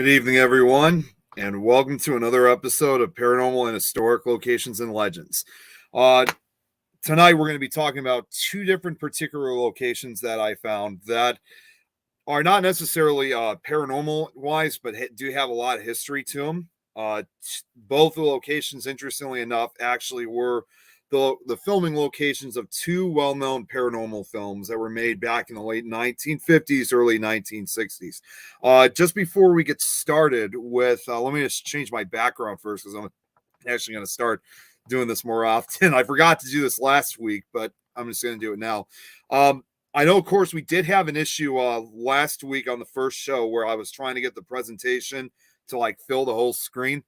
Good evening, everyone, and welcome to another episode of Paranormal and Historic Locations and Legends. Uh, Tonight, we're going to be talking about two different particular locations that I found that are not necessarily paranormal-wise, but do have a lot of history to them. Both the locations, interestingly enough, actually were the filming locations of two well-known paranormal films that were made back in the late 1950s, early 1960s. Just before we get started with, let me just change my background first because I'm actually going to start doing this more often. I forgot to do this last week, but I'm just going to do it now. I know, of course, we did have an issue last week on the first show where I was trying to get the presentation to like fill the whole screen.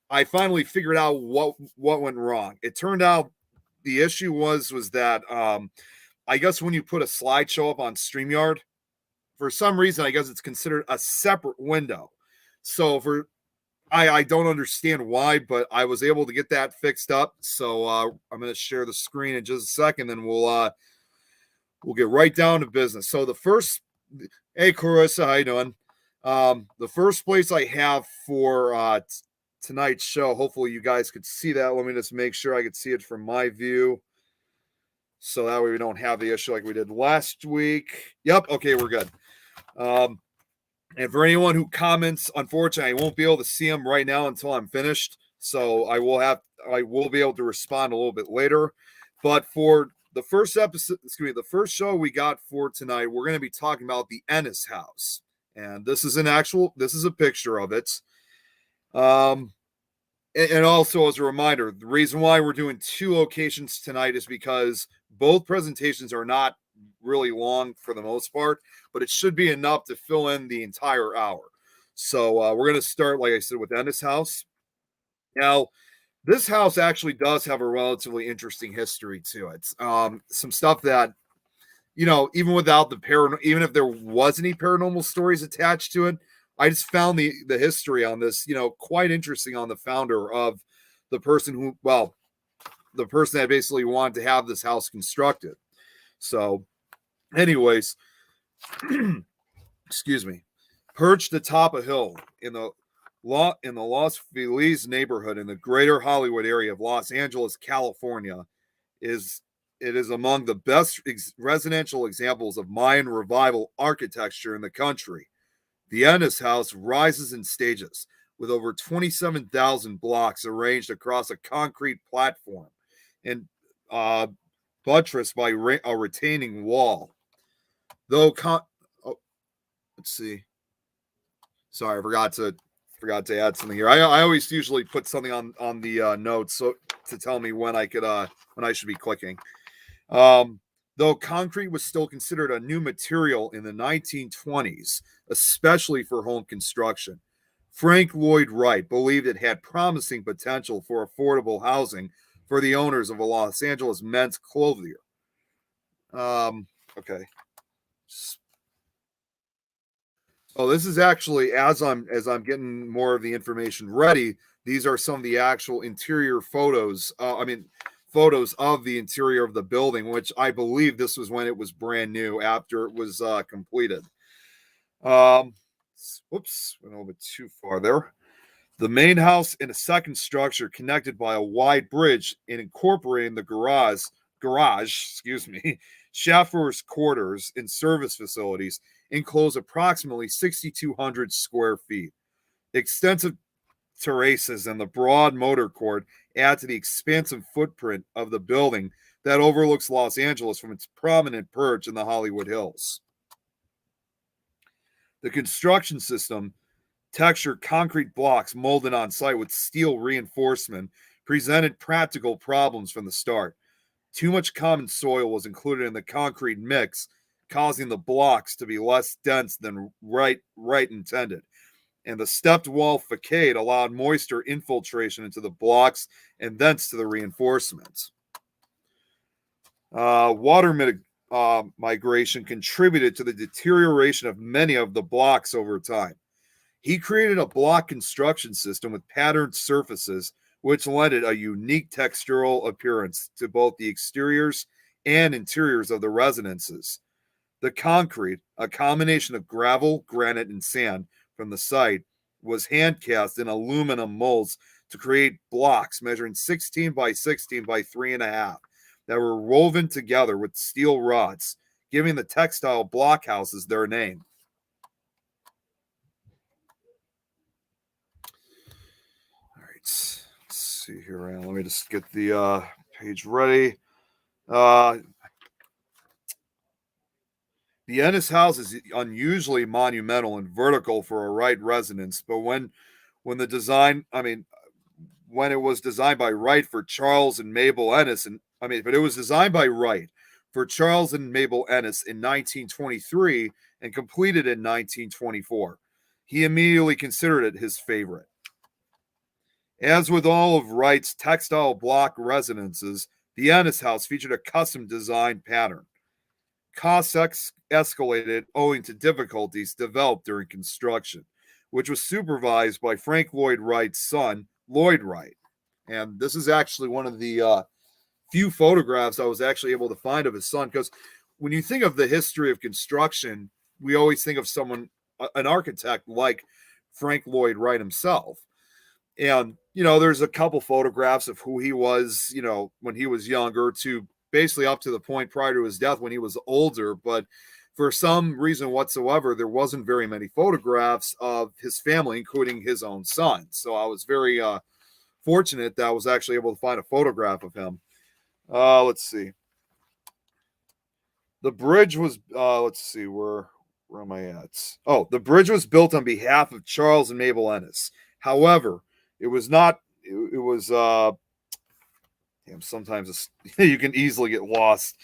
I finally figured out what went wrong. It turned out the issue was that I guess when you put a slideshow up on StreamYard, for some reason, I guess it's considered a separate window. So I don't understand why, but I was able to get that fixed up. So I'm going to share the screen in just a second, and we'll get right down to business. So hey Clarissa, how you doing? The first place I have for tonight's show, hopefully you guys could see that. Let me just make sure I could see it from my view, so that way we don't have the issue like we did last week. Yep, okay, we're good. And for anyone who comments, unfortunately, I won't be able to see them right now until I'm finished. So I will be able to respond a little bit later. But for the first episode, the first show we got for tonight, we're going to be talking about the Ennis house. And this is a picture of it. And also as a reminder, the reason why we're doing two locations tonight is because both presentations are not really long for the most part, but it should be enough to fill in the entire hour. So we're going to start, like I said, with Ennis house. Now, this house actually does have a relatively interesting history to it. Some stuff that, even without even if there was any paranormal stories attached to it, I just found the history on this, quite interesting on the founder of the person the person that basically wanted to have this house constructed. So, anyways, excuse me, perched atop a hill in the Los Feliz neighborhood in the greater Hollywood area of Los Angeles, California, is among the best residential examples of Mayan revival architecture in the country. The Ennis house rises in stages with over 27,000 blocks arranged across a concrete platform and buttressed by a retaining wall. Let's see. Sorry, I forgot to add something here. I always usually put something on the notes to tell me when I should be clicking. Though concrete was still considered a new material in the 1920s, especially for home construction, Frank Lloyd Wright believed it had promising potential for affordable housing for the owners of a Los Angeles men's clothier. Okay. Oh, this is actually as I'm getting more of the information ready. These are some of the actual interior photos. Photos of the interior of the building, which I believe this was when it was brand new after it was completed. Whoops, went a little bit too far there. The main house and a second structure connected by a wide bridge and incorporating the chauffeur's quarters and service facilities enclose approximately 6,200 square feet. Extensive terraces and the broad motor court add to the expansive footprint of the building that overlooks Los Angeles from its prominent perch in the Hollywood Hills. The construction system, textured concrete blocks molded on site with steel reinforcement, presented practical problems from the start. Too much common soil was included in the concrete mix, causing the blocks to be less dense than Wright intended. And the stepped wall facade allowed moisture infiltration into the blocks and thence to the reinforcements. Water migration contributed to the deterioration of many of the blocks over time. He created a block construction system with patterned surfaces, which lended a unique textural appearance to both the exteriors and interiors of the residences. The concrete, a combination of gravel, granite, and sand from the site, was hand cast in aluminum molds to create blocks measuring 16 by 16 by 3.5 that were woven together with steel rods, giving the textile blockhouses their name. All right, let's see here. Let me just get the page ready. The Ennis house is unusually monumental and vertical for a Wright residence, but when the design, when it was designed by Wright for Charles and Mabel Ennis, but it was designed by Wright for Charles and Mabel Ennis in 1923 and completed in 1924. He immediately considered it his favorite. As with all of Wright's textile block residences, the Ennis house featured a custom design pattern. Costs escalated owing to difficulties developed during construction, which was supervised by Frank Lloyd Wright's son, Lloyd Wright. And this is actually one of the few photographs I was actually able to find of his son, because when you think of the history of construction, we always think of someone, an architect like Frank Lloyd Wright himself. And, there's a couple photographs of who he was, when he was younger to basically up to the point prior to his death when he was older. But for some reason whatsoever, there wasn't very many photographs of his family, including his own son. So I was very fortunate that I was actually able to find a photograph of him. Let's see. The bridge was, let's see, where am I at? Oh, the bridge was built on behalf of Charles and Mabel Ennis. However, it was not, it was, sometimes you can easily get lost.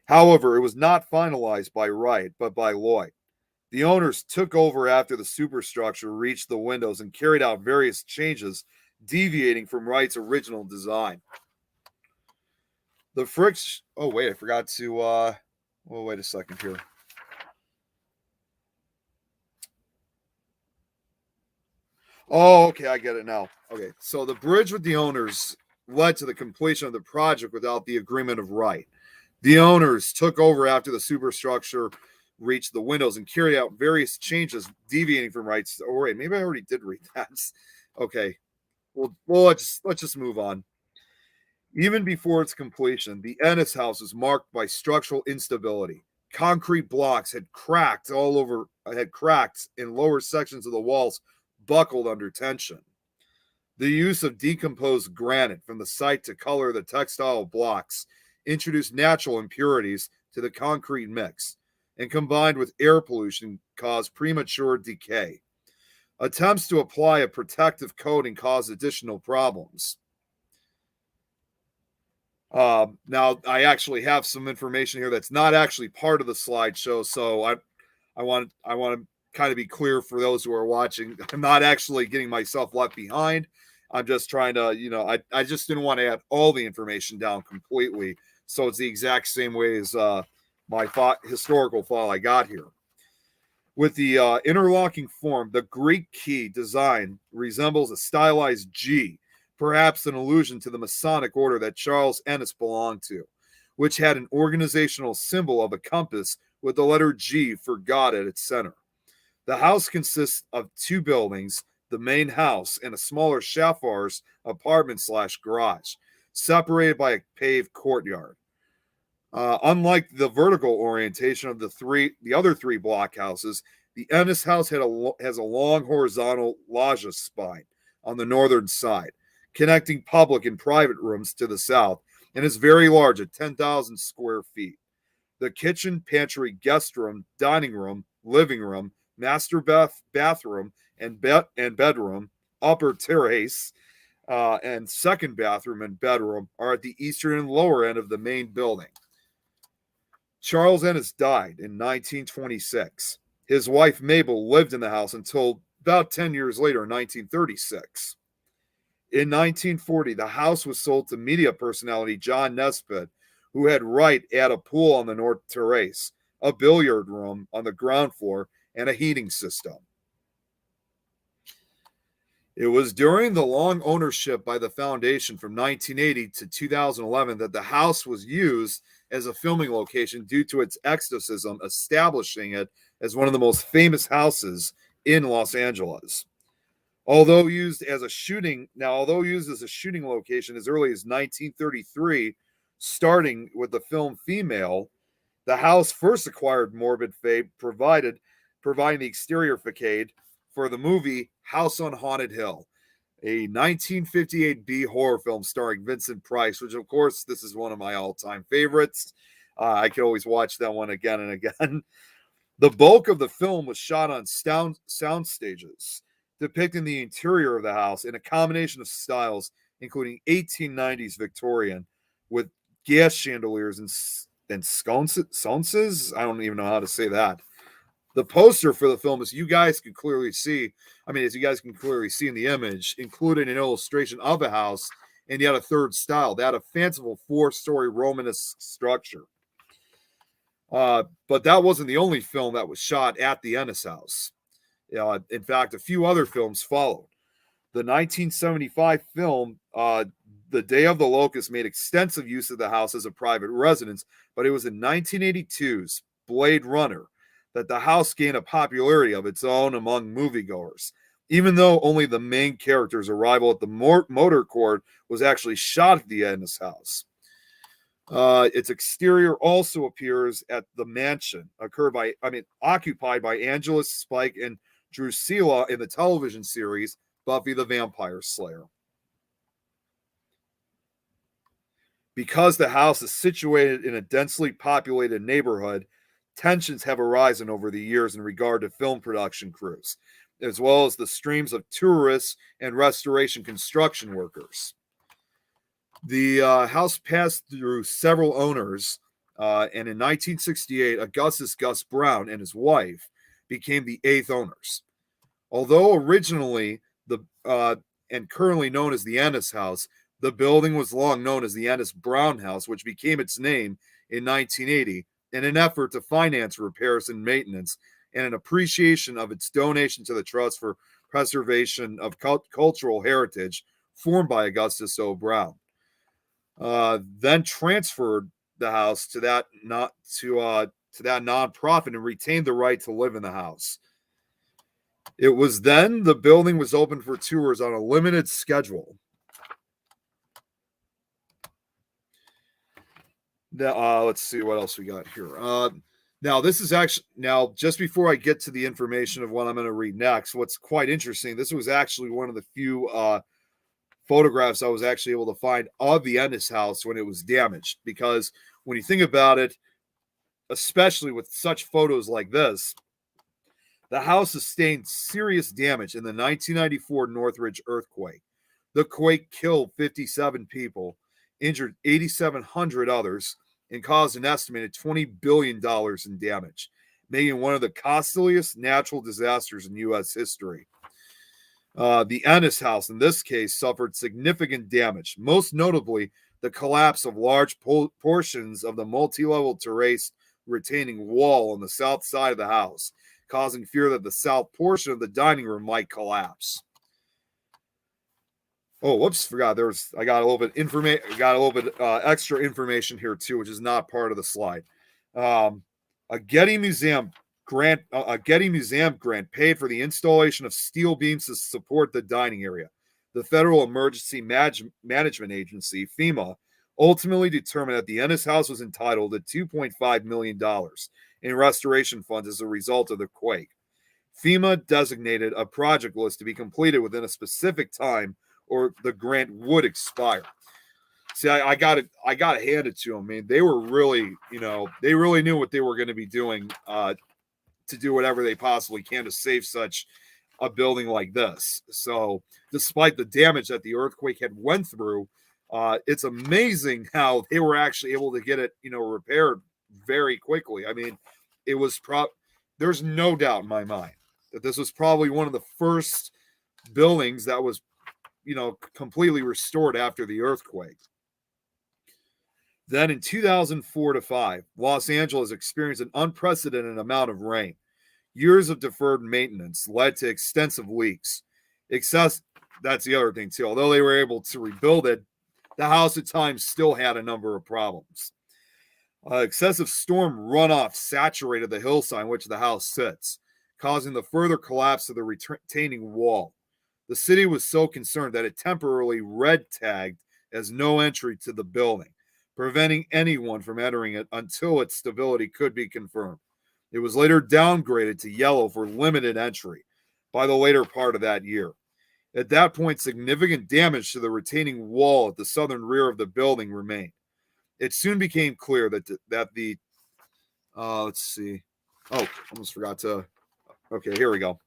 However, it was not finalized by Wright, but by Lloyd. The owners took over after the superstructure reached the windows and carried out various changes, deviating from Wright's original design. The friction. Oh, wait, I forgot to. Wait a second here. Oh, okay, I get it now. Okay, so the bridge with the owners led to the completion of the project without the agreement of Wright. The owners took over after the superstructure reached the windows and carried out various changes, deviating from Wright's. Oh, wait, maybe I already did read that. Okay, well, let's just move on. Even before its completion, the Ennis house was marked by structural instability. Concrete blocks had cracked in lower sections of the walls, buckled under tension. The use of decomposed granite from the site to color the textile blocks introduced natural impurities to the concrete mix, and combined with air pollution caused premature decay. Attempts to apply a protective coating caused additional problems. Now, I actually have some information here that's not actually part of the slideshow, so I want to kind of be clear for those who are watching. I'm not actually getting myself left behind. I'm just trying to, I just didn't want to add all the information down completely, so it's the exact same way as my historical file I got here. With the interlocking form, the Greek key design resembles a stylized G, perhaps an allusion to the Masonic order that Charles Ennis belonged to, which had an organizational symbol of a compass with the letter G for God at its center. The house consists of two buildings, the main house and a smaller Shaffar's apartment/garage, separated by a paved courtyard. Unlike the vertical orientation of the other three block houses, the Ennis house has a long horizontal loggia spine on the northern side, connecting public and private rooms to the south, and is very large at 10,000 square feet. The kitchen, pantry, guest room, dining room, living room, master bathroom, and bedroom, upper terrace, and second bathroom and bedroom are at the eastern and lower end of the main building. Charles Ennis died in 1926. His wife Mabel lived in the house until about 10 years later in 1936. In 1940, the house was sold to media personality John Nesbitt, who had Wright add a pool on the north terrace, a billiard room on the ground floor, and a heating system. It was during the long ownership by the foundation from 1980 to 2011 that the house was used as a filming location due to its exorcism, establishing it as one of the most famous houses in Los Angeles. Although used as a shooting location as early as 1933, starting with the film Female, the house first acquired morbid fame, providing the exterior facade for the movie House on Haunted Hill, a 1958 B horror film starring Vincent Price, which of course this is one of my all-time favorites. I could always watch that one again and again. The bulk of the film was shot on sound stages, depicting the interior of the house in a combination of styles, including 1890s Victorian with gas chandeliers and sconces. I don't even know how to say that. The poster for the film, as you guys can clearly see, in the image, included an illustration of a house and yet a third style, that of fanciful four-story Romanesque structure. But that wasn't the only film that was shot at the Ennis house. In fact, a few other films followed. The 1975 film, The Day of the Locust, made extensive use of the house as a private residence, but it was in 1982's Blade Runner that the house gained a popularity of its own among moviegoers, even though only the main character's arrival at the motor court was actually shot at the Ennis house. Its exterior also appears at the mansion, occupied by Angelus, Spike, and Drusilla in the television series Buffy the Vampire Slayer. Because the house is situated in a densely populated neighborhood, tensions have arisen over the years in regard to film production crews, as well as the streams of tourists and restoration construction workers. The house passed through several owners, and in 1968, Augustus Gus Brown and his wife became the eighth owners. Although originally and currently known as the Ennis House, the building was long known as the Ennis Brown House, which became its name in 1980 in an effort to finance repairs and maintenance and an appreciation of its donation to the Trust for Preservation of Cultural Heritage formed by Augustus O. Brown. Then transferred the house to that nonprofit and retained the right to live in the house. It was then the building was open for tours on a limited schedule. Let's see what else we got here. Now, this is actually, just before I get to the information of what I'm going to read next, what's quite interesting, this was actually one of the few photographs I was actually able to find of the Ennis house when it was damaged. Because when you think about it, especially with such photos like this, the house sustained serious damage in the 1994 Northridge earthquake. The quake killed 57 people, injured 8,700 others, and caused an estimated $20 billion in damage, making it one of the costliest natural disasters in U.S. history. The Ennis house, in this case, suffered significant damage, most notably the collapse of large portions of the multi-level terrace retaining wall on the south side of the house, causing fear that the south portion of the dining room might collapse. Oh, whoops! Forgot I got a little bit extra information here too, which is not part of the slide. A Getty Museum grant paid for the installation of steel beams to support the dining area. The Federal Emergency Management Agency (FEMA) ultimately determined that the Ennis house was entitled to $2.5 million in restoration funds as a result of the quake. FEMA designated a project list to be completed within a specific time, or the grant would expire. See, I got to hand it to them. I mean, they were really, they really knew what they were going to be doing to do whatever they possibly can to save such a building like this. So, despite the damage that the earthquake had went through, it's amazing how they were actually able to get it, repaired very quickly. I mean, it was there's no doubt in my mind that this was probably one of the first buildings that was, completely restored after the earthquake. Then in 2004 to 5, Los Angeles experienced an unprecedented amount of rain. Years of deferred maintenance led to extensive leaks. That's the other thing too. Although they were able to rebuild it, the house at times still had a number of problems. Excessive storm runoff saturated the hillside in which the house sits, causing the further collapse of the retaining wall. The city was so concerned that it temporarily red tagged as no entry to the building, preventing anyone from entering it until its stability could be confirmed. It was later downgraded to yellow for limited entry by the later part of that year. At that point, significant damage to the retaining wall at the southern rear of the building remained. It soon became clear that the let's see. Oh, almost forgot to. Okay, here we go.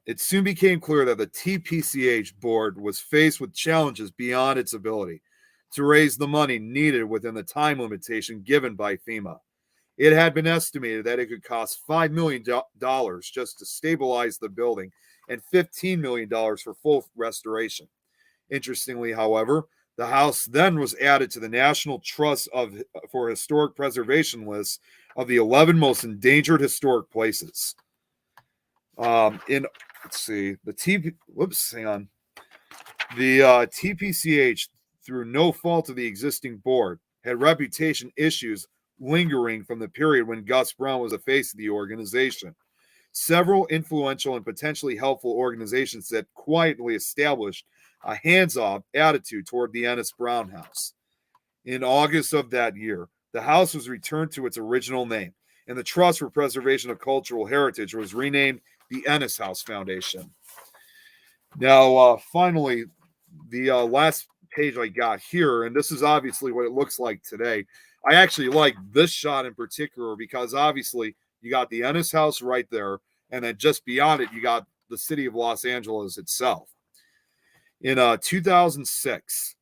It soon became clear that the TPCH board was faced with challenges beyond its ability to raise the money needed within the time limitation given by FEMA. It had been estimated that it could cost $5 million just to stabilize the building and $15 million for full restoration. Interestingly, however, the house then was added to the National Trust for Historic Preservation list of the 11 most endangered historic places. Let's see, hang on. The TPCH, through no fault of the existing board, had reputation issues lingering from the period when Gus Brown was the face of the organization. Several influential and potentially helpful organizations that quietly established a hands-off attitude toward the Ennis Brown House. In August of that year, the house was returned to its original name, and the Trust for Preservation of Cultural Heritage was renamed the Ennis House Foundation. Now, finally, the last page I got here, and this is obviously what it looks like today. I actually like this shot in particular because obviously you got the Ennis House right there, and then just beyond it, you got the city of Los Angeles itself. In 2006,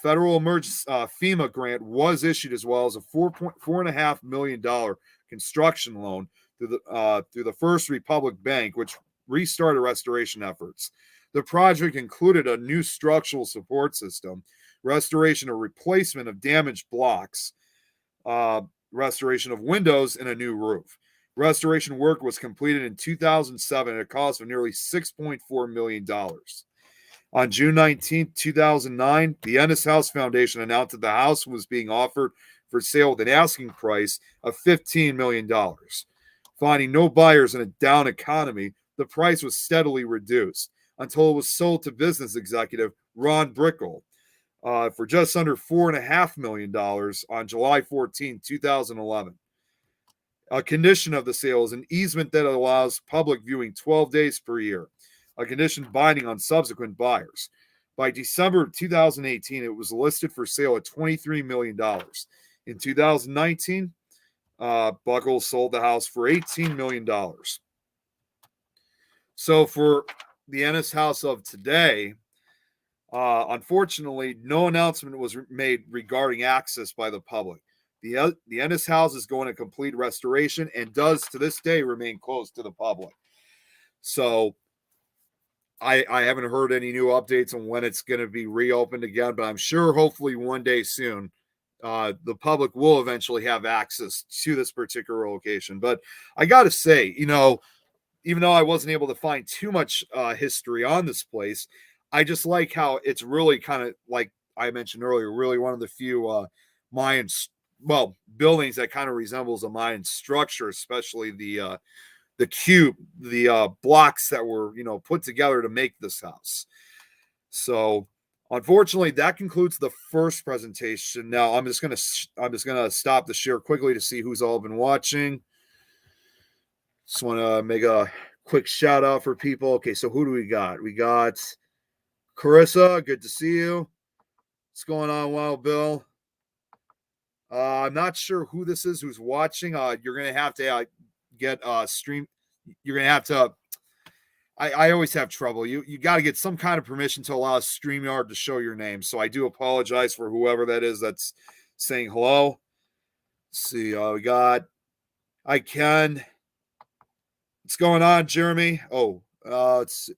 federal emergency FEMA grant was issued as well as a $4.5 million construction loan through the First Republic Bank, which restarted restoration efforts. The project included a new structural support system, restoration or replacement of damaged blocks, restoration of windows, and a new roof. Restoration work was completed in 2007 at a cost of nearly $6.4 million. On June 19, 2009, the Ennis House Foundation announced that the house was being offered for sale with an asking price of $15 million. Finding no buyers in a down economy, the price was steadily reduced until it was sold to business executive Ron Brickell for just under $4.5 million on July 14, 2011. A condition of the sale is an easement that allows public viewing 12 days per year, a condition binding on subsequent buyers. By December of 2018, it was listed for sale at $23 million. In 2019, Buckle sold the house for $18 million. So for the Ennis House of today, unfortunately, no announcement was made regarding access by the public. The Ennis House is going to complete restoration and does to this day remain closed to the public. So I haven't heard any new updates on when it's going to be reopened again, but I'm sure hopefully one day soon the public will eventually have access to this particular location. But I got to say, even though I wasn't able to find too much history on this place, I just like how it's really kind of, like I mentioned earlier, really one of the few Mayan, buildings that kind of resembles a Mayan structure, especially the cube, the blocks that were, put together to make this house. So, unfortunately, that concludes the first presentation. Now, I'm just gonna stop the share quickly to see who's all been watching. Just want to make a quick shout out for people. Okay, so who do we got? We got Carissa. Good to see you. What's going on, Wild Bill? I'm not sure who this is who's watching. You're gonna have to get stream. You're gonna have to. I always have trouble. You got to get some kind of permission to allow StreamYard to show your name. So I do apologize for whoever that is that's saying hello. Let's see. We got. I can. What's going on, Jeremy? It's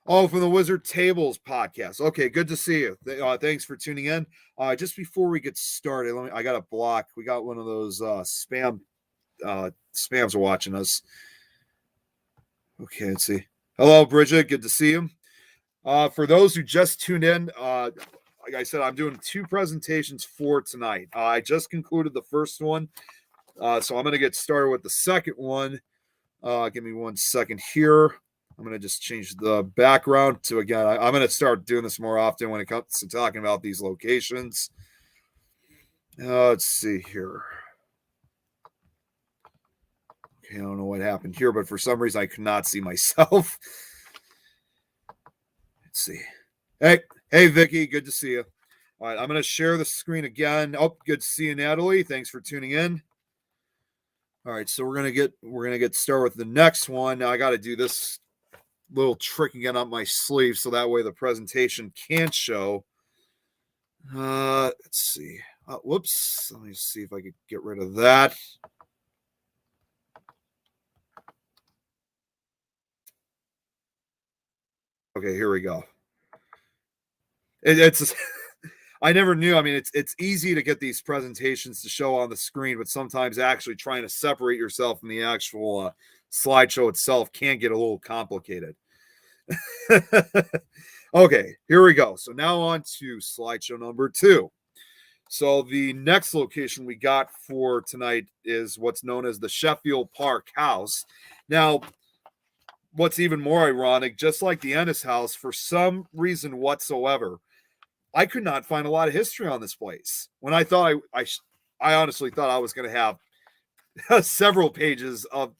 from the Wizard Tables podcast. Okay, good to see you. Thanks for tuning in. Just before we get started, I got a block. We got one of those spams are watching us. Okay, let's see. Hello, Bridget. Good to see you. For those who just tuned in, like I said, I'm doing 2 presentations for tonight. I just concluded the first one, so I'm going to get started with the second one. Give me 1 second here. I'm going to just change the background to, again, I'm going to start doing this more often when it comes to talking about these locations. Let's see here. Okay, I don't know what happened here, but for some reason I could not see myself. Let's see. Hey, Vicky, good to see you. All right, I'm going to share the screen again. Oh, good to see you, Natalie. Thanks for tuning in. All right, so we're gonna get started with the next one. Now I got to do this little trick again up my sleeve so that way the presentation can't show. Let's see. Whoops. Let me see if I could get rid of that. Okay, here we go. It's I never knew. I mean, it's easy to get these presentations to show on the screen, but sometimes actually trying to separate yourself from the actual slideshow itself can get a little complicated. Okay, here we go. So now on to slideshow number 2. So the next location we got for tonight is what's known as the Sheffield Park House. Now, what's even more ironic, just like the Ennis house, for some reason whatsoever, I could not find a lot of history on this place. When I thought I honestly thought I was going to have several pages of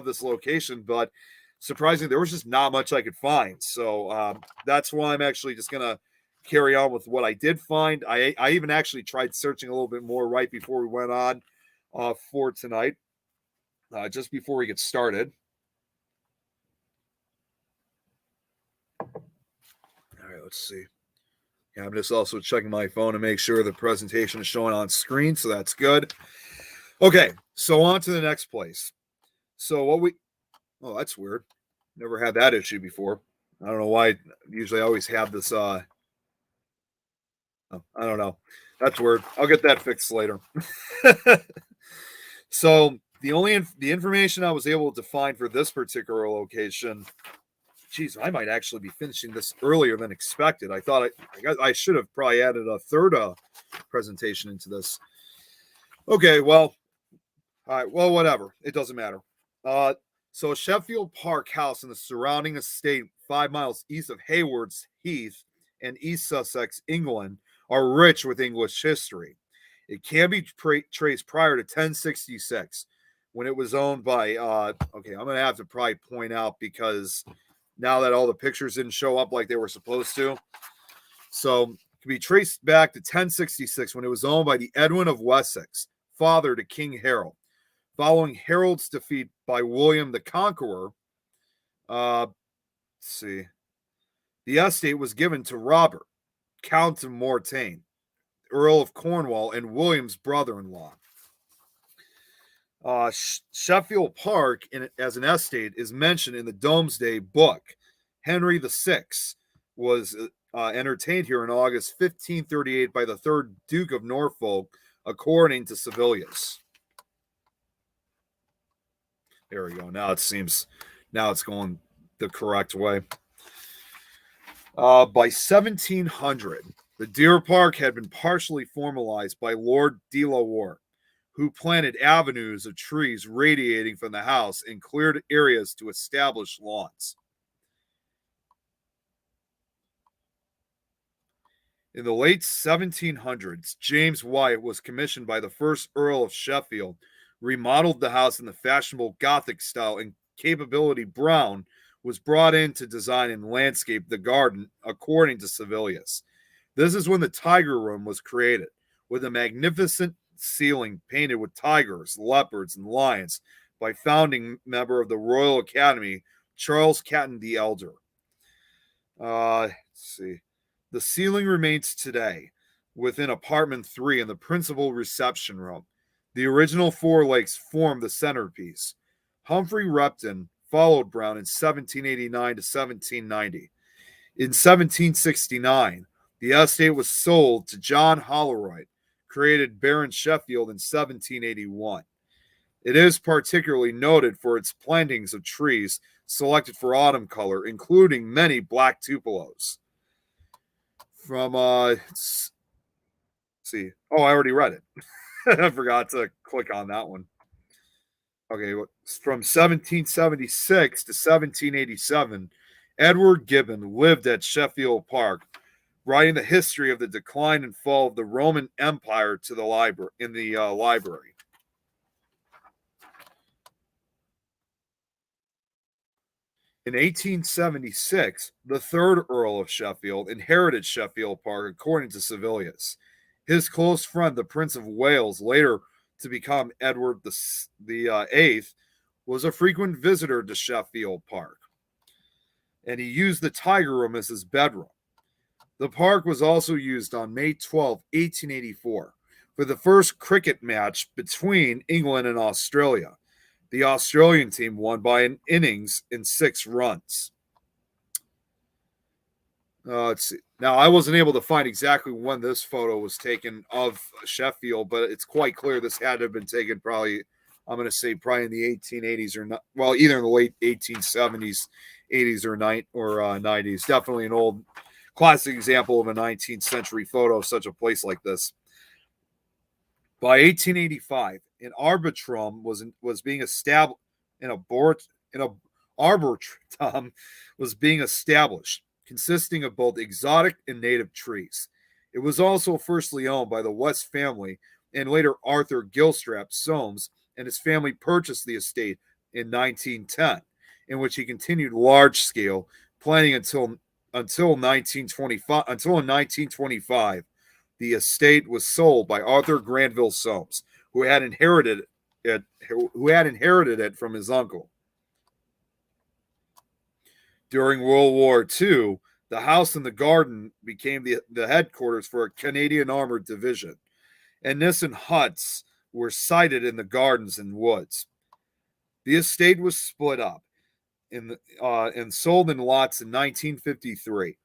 this location, but surprisingly, there was just not much I could find. So that's why I'm actually just going to carry on with what I did find. I even actually tried searching a little bit more right before we went on for tonight, just before we get started. All right, let's see. Yeah, I'm just also checking my phone to make sure the presentation is showing on screen, so that's good. Okay, so on to the next place. So oh, that's weird. Never had that issue before. I don't know why. Usually I always have this, I don't know. That's weird. I'll get that fixed later. So the information I was able to find for this particular location, geez, I might actually be finishing this earlier than expected. I thought I should have probably added a third presentation into this. Okay, well, all right, well, whatever. It doesn't matter. So Sheffield Park House and the surrounding estate, 5 miles east of Hayward's Heath and East Sussex, England, are rich with English history. It can be traced prior to 1066 when it was owned by, okay, I'm going to have to probably point out because now that all the pictures didn't show up like they were supposed to. So it can be traced back to 1066 when it was owned by the Edwin of Wessex, father to King Harold. Following Harold's defeat by William the Conqueror, let's see, the estate was given to Robert, Count of Mortain, Earl of Cornwall, and William's brother-in-law. Sheffield Park, as an estate, is mentioned in the Domesday Book. Henry VI was entertained here in August 1538 by the 3rd Duke of Norfolk, according to Sibelius. There we go. Now it's going the correct way. By 1700, the Deer Park had been partially formalized by Lord de la Warr, who planted avenues of trees radiating from the house and cleared areas to establish lawns. In the late 1700s, James Wyatt was commissioned by the first Earl of Sheffield, remodeled the house in the fashionable Gothic style, and Capability Brown was brought in to design and landscape the garden, according to Sibelius. This is when the Tiger Room was created, with a magnificent ceiling painted with tigers, leopards, and lions by founding member of the Royal Academy, Charles Catton the Elder. Let's see. The ceiling remains today within apartment 3 in the principal reception room. The original 4 legs form the centerpiece. Humphrey Repton followed Brown in 1789 to 1790. In 1769, the estate was sold to John Holroyd, created Baron Sheffield in 1781. It is particularly noted for its plantings of trees selected for autumn color, including many black tupelos. From let's see. Oh, I already read it. I forgot to click on that one. Okay, from 1776 to 1787, Edward Gibbon lived at Sheffield Park, writing the history of the decline and fall of the Roman Empire to the library in the library. In 1876, the third Earl of Sheffield inherited Sheffield Park according to Civilius. His close friend, the Prince of Wales, later to become Edward the Eighth, was a frequent visitor to Sheffield Park, and he used the Tiger Room as his bedroom. The park was also used on May 12, 1884, for the first cricket match between England and Australia. The Australian team won by an innings in 6 runs. Let's see. Now, I wasn't able to find exactly when this photo was taken of Sheffield, but it's quite clear this had to have been taken probably, I'm going to say, probably in the 1880s or not. Well, either in the late 1870s, 80s, or 90s. Definitely an old classic example of a 19th century photo of such a place like this. By 1885, an arbitrum was being established in a arboretum was being established, consisting of both exotic and native trees. It was also firstly owned by the West family, and later Arthur Gilstrap Soames and his family purchased the estate in 1910, in which he continued large scale planning until 1925. Until in 1925, the estate was sold by Arthur Granville Soames, who had inherited it from his uncle. During World War II, the house and the garden became the headquarters for a Canadian Armored Division. Ennis and huts were sited in the gardens and woods. The estate was split up and sold in lots in 1953.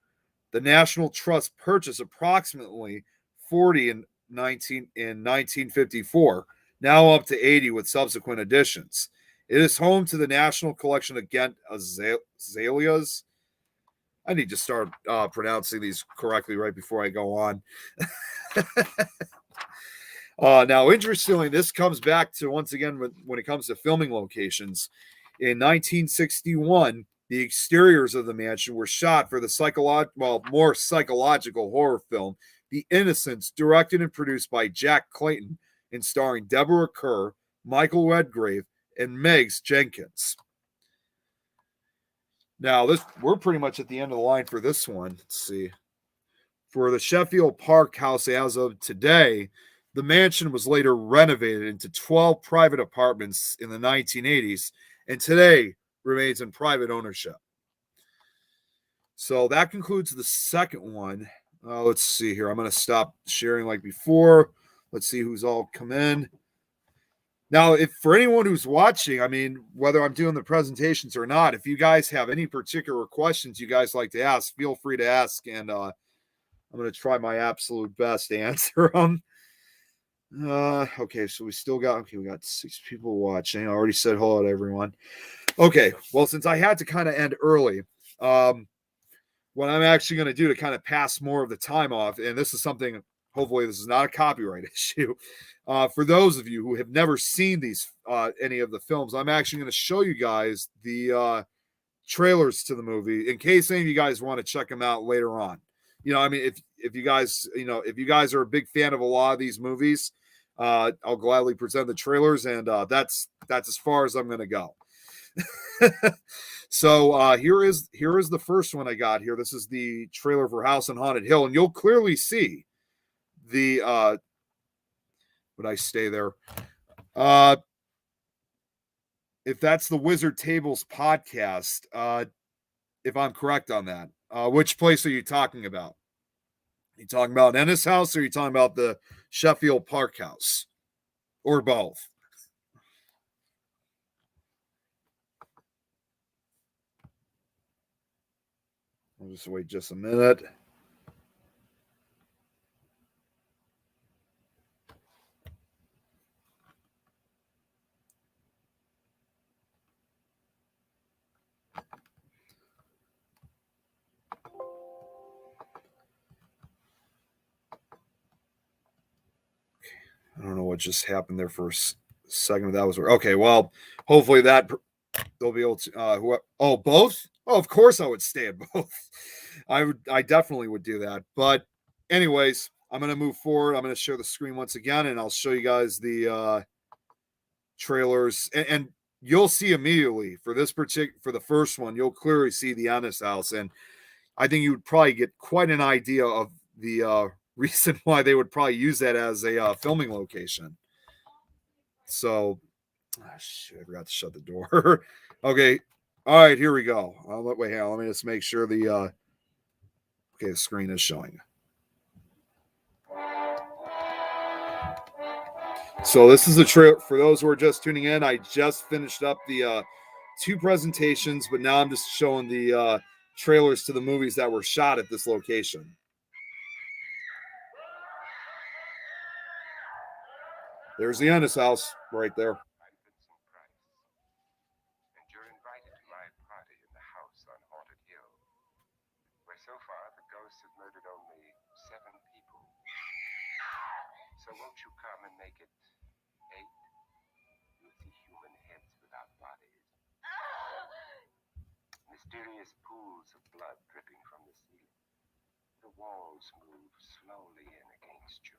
The National Trust purchased approximately 40 in 1954, now up to 80 with subsequent additions. It is home to the National Collection of Ghent azaleas. I need to start pronouncing these correctly right before I go on. Now, interestingly, this comes back to, once again, when it comes to filming locations. In 1961, the exteriors of the mansion were shot for the more psychological horror film, The Innocents, directed and produced by Jack Clayton and starring Deborah Kerr, Michael Redgrave, and Megs Jenkins. Now, we're pretty much at the end of the line for this one. Let's see. For the Sheffield Park house as of today, the mansion was later renovated into 12 private apartments in the 1980s, and today remains in private ownership. So that concludes the second one. Let's see here. I'm going to stop sharing like before. Let's see who's all come in. Now, if for anyone who's watching, I mean, whether I'm doing the presentations or not, if you guys have any particular questions you guys like to ask, feel free to ask, and I'm going to try my absolute best to answer them. Okay, so we got 6 people watching. I already said hello to everyone. Okay, well, since I had to kind of end early, what I'm actually going to do to kind of pass more of the time off, and this is something, hopefully this is not a copyright issue. For those of you who have never seen any of the films, I'm actually going to show you guys the trailers to the movie in case any of you guys want to check them out later on. I mean, if you guys are a big fan of a lot of these movies, I'll gladly present the trailers, and that's as far as I'm going to go. So here is the first one I got here. This is the trailer for House on Haunted Hill, and you'll clearly see the would I stay there? If that's the Wizard Tables podcast, if I'm correct on that, which place are you talking about? Are you talking about Ennis house, or are you talking about the Sheffield Park house, or both? I'll just wait just a minute. I don't know what just happened there for second that was okay. Well, hopefully that they'll be able to. Both? Oh, of course I would stay at both. I definitely would do that. But, anyways, I'm gonna move forward. I'm gonna share the screen once again, and I'll show you guys the trailers, and you'll see immediately for the first one, you'll clearly see the Ennis house, and I think you would probably get quite an idea of the reason why they would probably use that as a filming location. So, shit, I forgot to shut the door. Okay, all right, here we go. Wait, hang on, let me just make sure the screen is showing. So this is the trailer for those who are just tuning in. I just finished up the 2 presentations, but now I'm just showing the trailers to the movies that were shot at this location. There's the Ennis house right there. You're invited to my party in the house on Haunted Hill, where so far the ghosts have murdered only 7 people. So won't you come and make it 8? You'll see human heads without bodies. Mysterious pools of blood dripping from the ceiling. The walls move slowly in against you.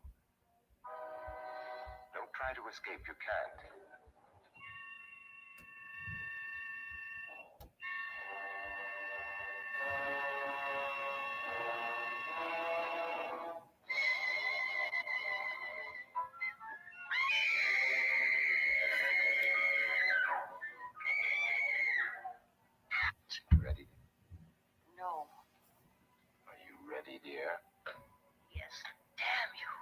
Don't try to escape, you can't. Ready? No. Are you ready, dear? Yes. Damn you.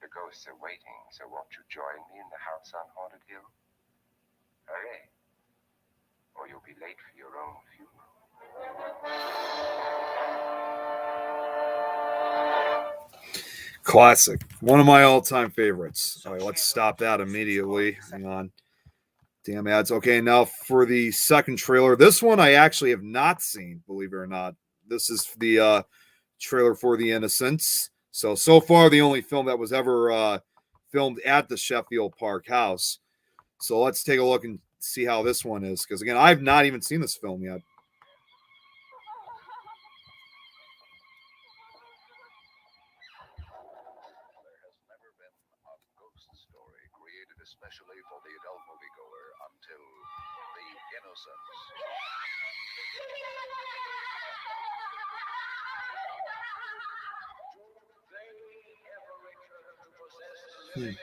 The ghosts are waiting, so won't you join me in the house on Haunted Hill? Hurry, or you'll be late for your own funeral. Classic. One of my all-time favorites. All right, let's stop that immediately. Hang on. Damn ads. Okay, now for the second trailer. This one I actually have not seen, believe it or not. This is the trailer for The Innocents. So far, the only film that was ever filmed at the Sheffield Park house. So let's take a look and see how this one is. Because, again, I've not even seen this film yet. Especially for the adult moviegoer until The Innocents. Hmm.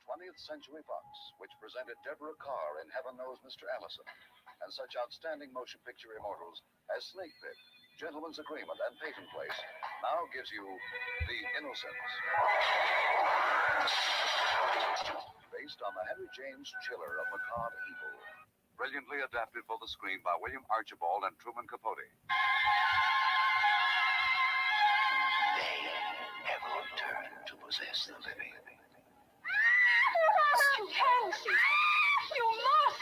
20th Century Fox, which presented Deborah Carr in Heaven Knows Mr. Allison, and such outstanding motion picture immortals as Snake Pit, Gentleman's Agreement, and Peyton Place, now gives you The Innocents. Based on the Henry James Chiller of macabre evil. Brilliantly adapted for the screen by William Archibald and Truman Capote. They never return to possess the living. You can see. You must.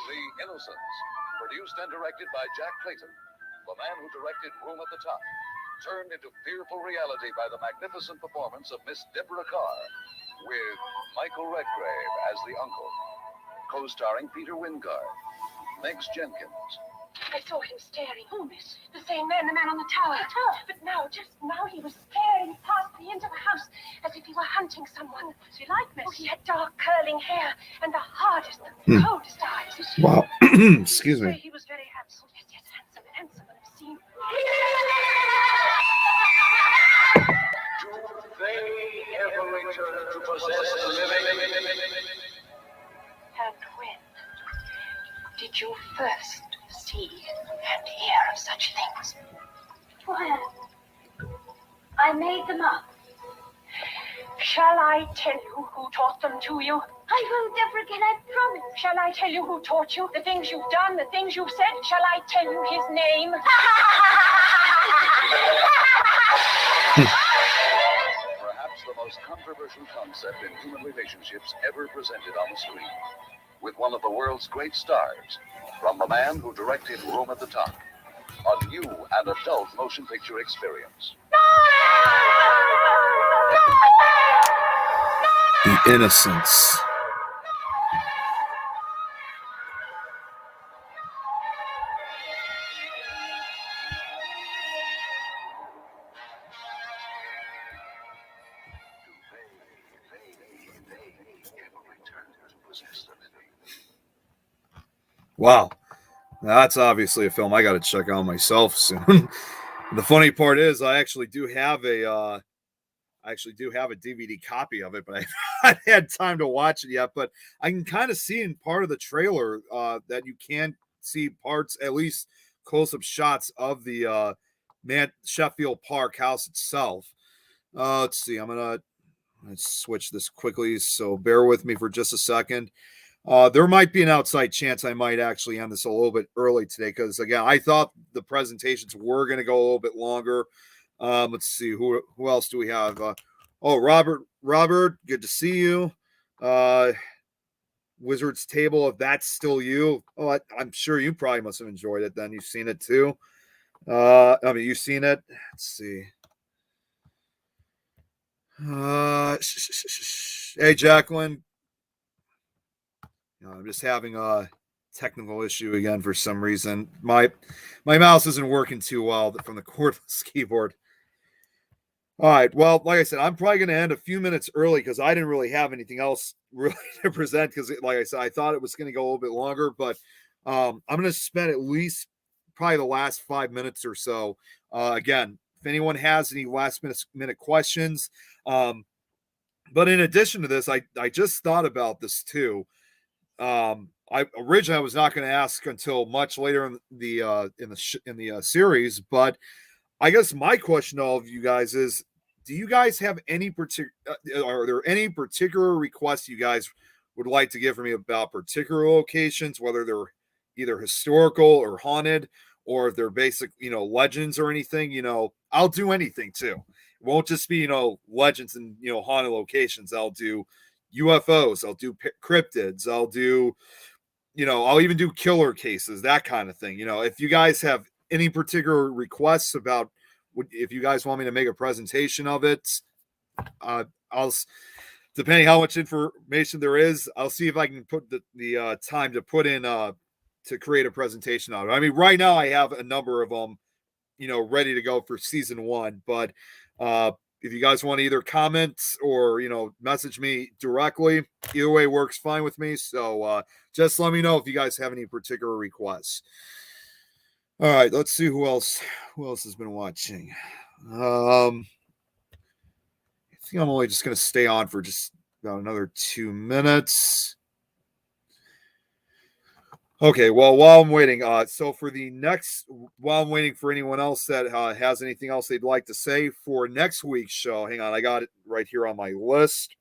The Innocents, produced and directed by Jack Clayton, the man who directed Room at the Top, turned into fearful reality by the magnificent performance of Miss Deborah Carr, with Michael Redgrave as the uncle, co-starring Peter Wingard, Megs Jenkins. I saw him staring. Who, miss? The same man, the man on the tower. But now, just now, he was staring past me into the house as if he were hunting someone. What was he like, miss? Oh, he had dark, curling hair and the hardest, the coldest eyes. Wow. Excuse me. He was very handsome. Yes, handsome, I've seen. Do they ever return to possess the living? And when did you first see and hear of such things? Well, I made them up. Shall I tell you who taught them to you? I won't ever forget, I promise. Shall I tell you who taught you? The things you've done, the things you've said? Shall I tell you his name? Perhaps the most controversial concept in human relationships ever presented on the screen. with one of the world's great stars, from the man who directed Room at the Top. A new and adult motion picture experience. The Innocents. Wow. That's obviously a film I got to check out myself soon. The funny part is I actually do have a DVD copy of it, but I haven't had time to watch it yet. But I can kind of see in part of the trailer that you can see parts, at least close-up shots of the Sheffield Park house itself. Let's see. Let's switch this quickly, so bear with me for just a second. There might be an outside chance I might actually end this a little bit early today because, again, I thought the presentations were going to go a little bit longer. Let's see, who else do we have? Robert, good to see you. Wizard's Table, if that's still you. Oh, I'm sure you probably must have enjoyed it then. You've seen it too. You've seen it. Let's see. Hey, Jacqueline. I'm just having a technical issue again for some reason. My mouse isn't working too well from the cordless keyboard. All right. Well, like I said, I'm probably going to end a few minutes early because I didn't really have anything else really to present because, like I said, I thought it was going to go a little bit longer, but I'm going to spend at least probably the last 5 minutes or so. Again, if anyone has any last minute questions. But in addition to this, I just thought about this too. I originally was not going to ask until much later in the series, but I guess my question to all of you guys is: do you guys have any are there any particular requests you guys would like to give for me about particular locations, whether they're either historical or haunted, or if they're basic, legends or anything? I'll do anything too. It won't just be legends and haunted locations. I'll do UFOs. I'll do cryptids. I'll do, I'll even do killer cases, that kind of thing. If you guys have any particular requests about, if you guys want me to make a presentation of it, I'll, depending how much information there is, I'll see if I can put the time to put in to create a presentation on it. I mean, right now I have a number of them, ready to go for season 1, but if you guys want to either comment or, message me directly, either way works fine with me. So just let me know if you guys have any particular requests. All right, let's see who else has been watching. I think I'm only just going to stay on for just about another 2 minutes. Okay, well, while I'm waiting, while I'm waiting for anyone else that has anything else they'd like to say for next week's show, hang on, I got it right here on my list.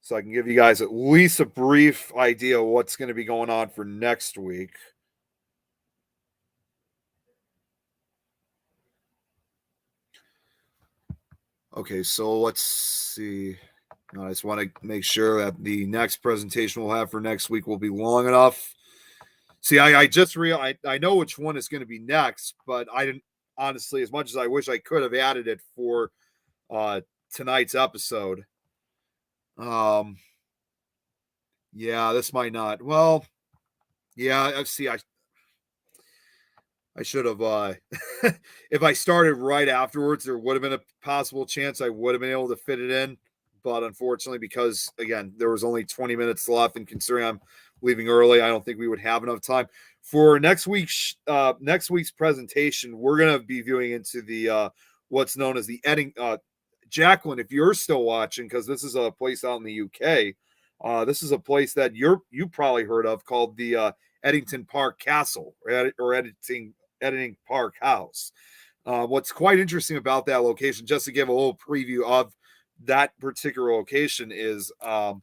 So I can give you guys at least a brief idea of what's going to be going on for next week. Okay, so let's see. I just want to make sure that the next presentation we'll have for next week will be long enough. See, I just realized I know which one is going to be next, but I didn't, honestly, as much as I wish I could have added it for tonight's episode. Yeah, this might not. Well, yeah, see, I should have, if I started right afterwards, there would have been a possible chance I would have been able to fit it in. But unfortunately, because, again, there was only 20 minutes left, and considering I'm leaving early, I don't think we would have enough time. For next week's presentation, we're going to be viewing into the what's known as the Edding. Jacqueline, if you're still watching, because this is a place out in the UK, this is a place that you probably heard of called the Eddington Park Castle or Eddington Park House. What's quite interesting about that location, just to give a little preview of that particular location, is although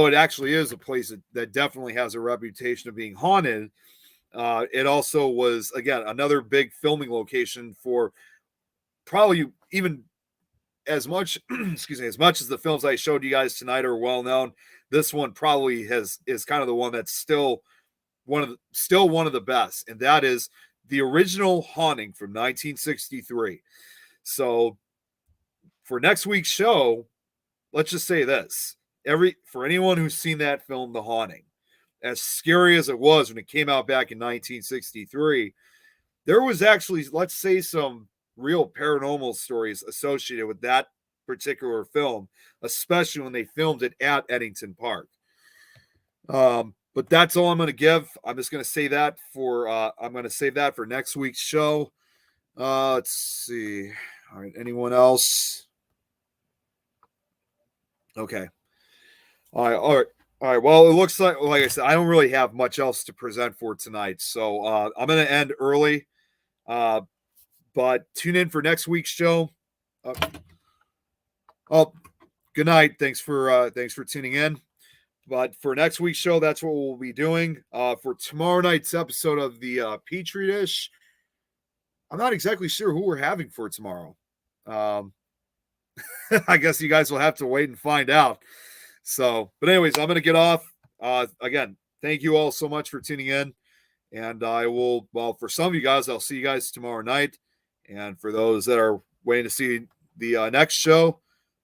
it actually is a place that definitely has a reputation of being haunted, it also was, again, another big filming location for probably even as much, excuse me, as much as the films I showed you guys tonight are well known, this one probably is kind of the one that's still one of the best, and that is the original Haunting from 1963. So for next week's show, let's just say this: for anyone who's seen that film, The Haunting, as scary as it was when it came out back in 1963, there was actually, let's say, some real paranormal stories associated with that particular film, especially when they filmed it at Eddington Park. But that's all I'm going to give. I'm just going to say that for I'm going to save that for next week's show. Let's see. All right, anyone else? Okay. All right. All right. Well, it looks like I said, I don't really have much else to present for tonight, so I'm going to end early. But tune in for next week's show. Good night. Thanks for tuning in. But for next week's show, that's what we'll be doing. For tomorrow night's episode of the Petri Dish, I'm not exactly sure who we're having for tomorrow. I guess you guys will have to wait and find out. So, but anyways, I'm going to get off. Again, thank you all so much for tuning in. And for some of you guys, I'll see you guys tomorrow night. And for those that are waiting to see the next show,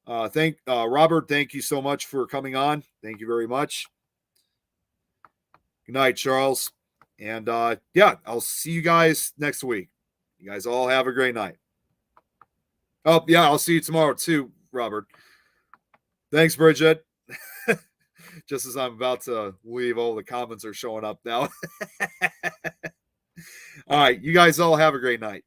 Robert, thank you so much for coming on. Thank you very much. Good night, Charles. And I'll see you guys next week. You guys all have a great night. Oh, yeah, I'll see you tomorrow too, Robert. Thanks, Bridget. Just as I'm about to leave, all the comments are showing up now. All right, you guys all have a great night.